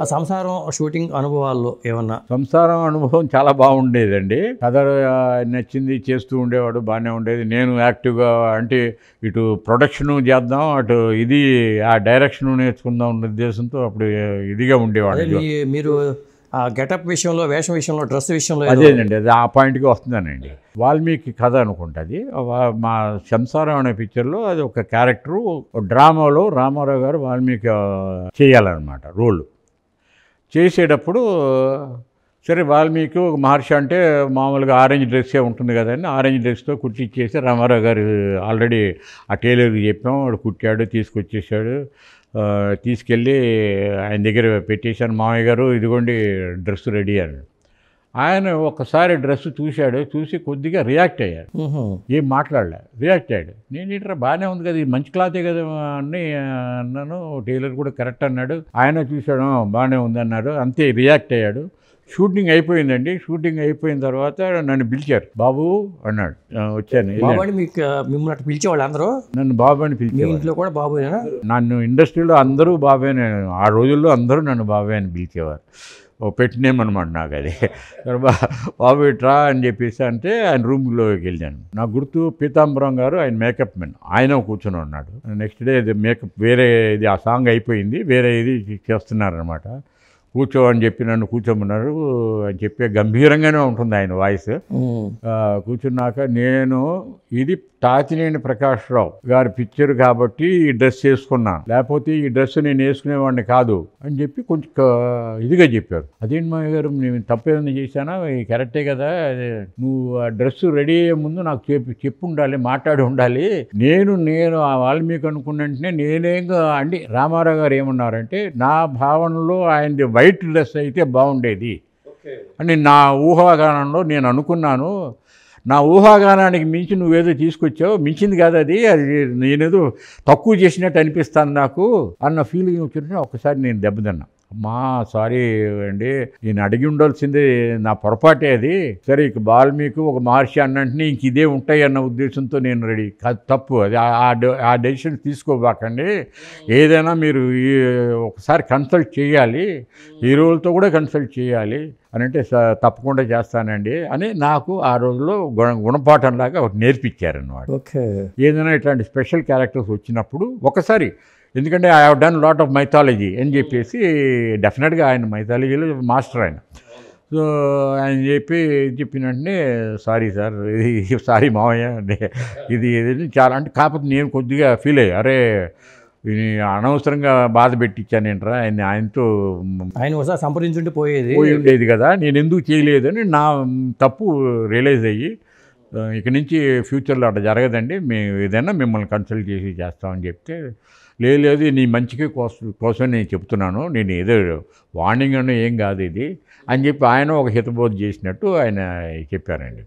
ఆ సంసారం షూటింగ్ అనుభవాల్లో ఏమన్నా? సంసారం అనుభవం చాలా బాగుండేదండి. కథ నచ్చింది, చేస్తూ ఉండేవాడు, బాగానే ఉండేది. నేను యాక్టివ్గా అంటే ఇటు ప్రొడక్షను చేద్దాం, అటు ఇది ఆ డైరెక్షన్ నేర్చుకుందాం అన్న ఉద్దేశంతో అప్పుడు ఇదిగా అదే ఉండేవాడు. మీరు ఆ గెటప్ విషయంలో, వేషం విషయంలో, డ్రెస్ విషయంలో అదేనండి, అది ఆ పాయింట్కి వస్తుందానండి. వాల్మీకి కథ అనుకుంటుంది. మా సంసారం అనే పిక్చర్లో అది ఒక క్యారెక్టరు డ్రామాలో రామారావు గారు వాల్మీకి చేయాలన్నమాట రోల్. చేసేటప్పుడు సరే వాల్మీకి ఒక మహర్షి అంటే మామూలుగా ఆరెంజ్ డ్రెస్సే ఉంటుంది కదండి. ఆరెంజ్ డ్రెస్తో కుట్టిచ్చేసి రామారావు గారు ఆల్రెడీ ఆ టైలర్కి చెప్పాం, వాడు కుట్టాడు, తీసుకొచ్చేసాడు. తీసుకెళ్ళి ఆయన దగ్గర పెట్టేశాను. మామయ్య గారు ఇదిగోండి డ్రెస్ రెడీ అని. ఆయన ఒకసారి డ్రెస్ చూశాడు, చూసి కొద్దిగా రియాక్ట్ అయ్యాడు. ఏం మాట్లాడలే, రియాక్ట్ అయ్యాడు. నేను ఏంటరా బాగానే ఉంది కదా, ఇది మంచి క్లాతే కదా అని అన్నాను. టైలర్ కూడా కరెక్ట్ అన్నాడు. ఆయన చూశాడు, బాగానే ఉంది అన్నాడు. అంతే, రియాక్ట్ అయ్యాడు. షూటింగ్ అయిపోయిందండి. షూటింగ్ అయిపోయిన తర్వాత నన్ను పిలిచారు. బాబు అన్నాడు. వచ్చాను. మిమ్మల్ని అట్లా పిలిచేవాళ్ళు అందరూ? నన్ను బాబు అని పిలిచారు. ఇంట్లో కూడా బాబుయేనా? నన్ను ఇండస్ట్రీలో అందరూ బాబాయ్, ఆ రోజుల్లో అందరూ నన్ను బాబాయ్ అని పిలిచేవారు. ఓ పెట్టినేమన్నమాట నాకు అది. బాబు ఇట్రా అని చెప్పేసి అంటే ఆయన రూమ్లోకి వెళ్ళాను. నాకు గుర్తు పీతాంబరం గారు, ఆయన మేకప్ మెన్, ఆయన కూర్చొని ఉన్నాడు. నెక్స్ట్ డే ఇది మేకప్ వేరే, ఇది ఆ సాంగ్ అయిపోయింది, వేరే ఇది చేస్తున్నారనమాట. కూర్చో అని చెప్పి నన్ను కూర్చోమన్నారు అని చెప్పి గంభీరంగానే ఉంటుంది ఆయన వాయిస్. కూర్చున్నాక నేను ఇది తాతినేని ప్రకాశ్రావు గారి పిక్చర్ కాబట్టి ఈ డ్రెస్ వేసుకున్నాను, లేకపోతే ఈ డ్రెస్ నేను వేసుకునేవాడిని కాదు అని చెప్పి కొంచెం ఇదిగా చెప్పారు. అదేంటి మామయ్య గారు, నేను తప్పేమైనా చేశానా, కరెక్టే కదా, నువ్వు ఆ డ్రెస్ రెడీ అయ్యే ముందు నాకు చెప్పు ఉండాలి, మాట్లాడి ఉండాలి. నేను ఆ వాల్మీకి అనుకున్నంటే నేనేంగా అండి. రామారావు గారు ఏమన్నారంటే, నా భావనలో ఆయనది వైట్ డ్రెస్ అయితే బాగుండేది అని నా ఊహాగానంలో నేను అనుకున్నాను. నా ఊహాగానానికి మించి నువ్వేదో తీసుకొచ్చావు, మించింది కాదు అది నేనేదో తక్కువ చేసినట్టు అనిపిస్తాను నాకు అన్న ఫీలింగ్ వచ్చినట్టు ఒకసారి నేను దెబ్బతిన్నా. అమ్మా సారీ అండి, నేను అడిగి ఉండాల్సిందే, నా పొరపాటే అది. సరే ఇక వాల్మీకి ఒక మహర్షి అన్నంటే ఇంక ఇదే ఉంటాయి అన్న ఉద్దేశంతో నేను రెడీ కాదు, తప్పు అది, ఆ డెసిషన్ తీసుకోబాకండి. ఏదైనా మీరు ఒకసారి కన్సల్ట్ చేయాలి, హీరోలతో కూడా కన్సల్ట్ చేయాలి అని అంటే తప్పకుండా చేస్తానండి అని నాకు ఆ రోజుల్లో గుణపాఠంలాగా ఒకటి నేర్పించారన్నమాట. ఏదైనా ఇట్లాంటి స్పెషల్ క్యారెక్టర్స్ వచ్చినప్పుడు ఒకసారి, ఎందుకంటే I have done lot of mythology అని చెప్పేసి, డెఫినెట్గా ఆయన మైథాలజీలో మాస్టర్ ఆయన. సో ఆయన చెప్పిన వెంటనే సారీ సార్, ఇది సారీ మావయ్య, ఇది చాలా అంటే, కాకపోతే నేను కొద్దిగా ఫీల్ అయ్యా, అరే అనవసరంగా బాధ పెట్టించాను ఏంట్రా ఆయనతో, ఆయన ఒకసారి సంప్రదించుంటే పోయి ఉండేది కదా, నేను ఎందుకు చేయలేదని నా తప్పు రియలైజ్ అయ్యి, ఇక నుంచి ఫ్యూచర్లో అట్లా జరగదండి, మేము ఏదైనా మిమ్మల్ని కన్సల్ట్ చేసి చేస్తామని చెప్తే, లేదు నీ మంచికి కోసం నేను చెప్తున్నాను, నేను ఏదో వార్నింగ్ అన్న ఏం కాదు ఇది అని చెప్పి ఆయన ఒక హితబోధ చేసినట్టు ఆయన చెప్పారండి.